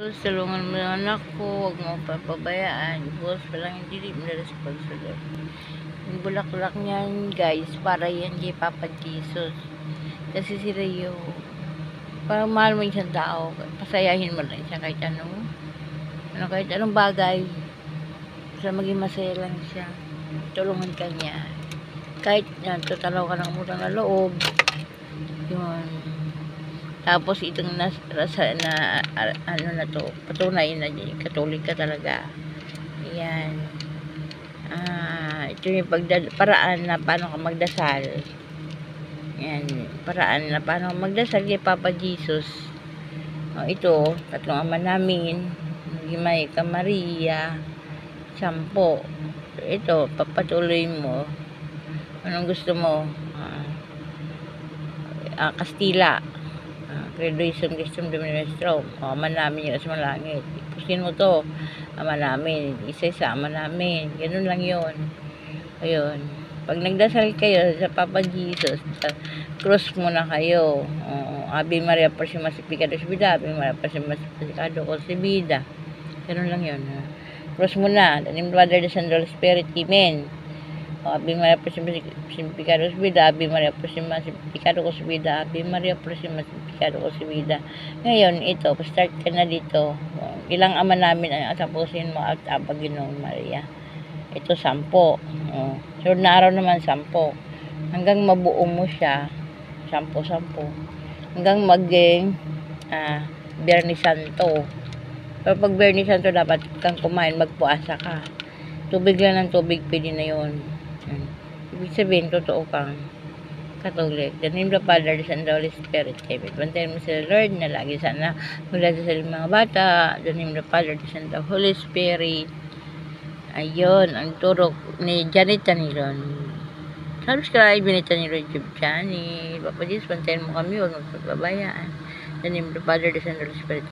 Tulungan mo yung anak ko, huwag mo papabayaan. Bukas pa lang hindi mo na sa pagsulod. Yung bulaklak niyan, guys, para yan kay Papa Jesus. Kasi si Rio, parang mahal mo isang tao, pasayahin mo lang siya kahit kahit anong bagay. Basta maging masaya lang siya. Tulungan ka niya. Kahit yan, tutalaw ka ng utang na loob. Yun. Tapos itong ano na to, patunay na Katolik ka talaga. Ayan. Ito yung paraan na paano ka magdasal. Ayan, paraan na paano ka magdasal kay Papa Jesus. Ito, tatlong ama namin, Gimay ka Maria, 10. Ito, papatuloy mo. Anong gusto mo? Kastila. Credoism Gestum Dominestrum. Ama namin yung sa langit. Ipusin mo to. Ama namin. Isa-isa ama namin. Ganun lang yun. Ayun. Pag nagdasal kayo sa Papa Jesus, cross muna kayo. Ave Maria Purísima Peccados Vida. Ave Maria Purísima Peccados Concebida. Ganun lang yun. Cross muna. In the name of the Father, the Son, and the Holy Spirit. Amen. Ave Maria Purísima Peccados Vida, Ave Maria Purísima Peccados Concebida, Ave Maria Purísima Peccados Concebida. Ngayon, ito, start ka na dito. Ilang ama namin ang atapusin mo at Panginoong Maria. Ito, 10. So, na araw naman 10. Hanggang mabuo mo siya, 10. Hanggang maging Biyernes Santo. Pero pag Biyernes Santo, dapat kang kumain, magpuasa ka. Tubig lang ng tubig, pwede na yun. Ibig sabihin, totoo kang Katolik. The name of the Father, the Son, and the Holy Spirit. Amen. Bantayan mo sila, Lord, na lagi sana magdasal sa mga bata. The name of the Father, the Son, and the Holy Spirit. Ayun, ang turok ni Janet Taniron. Subscribe, Janet Taniron YouTube channel. Papa Jesus, bantayan mo kami, huwag magpapabayaan. The name of the Father, the Son, and the Holy Spirit.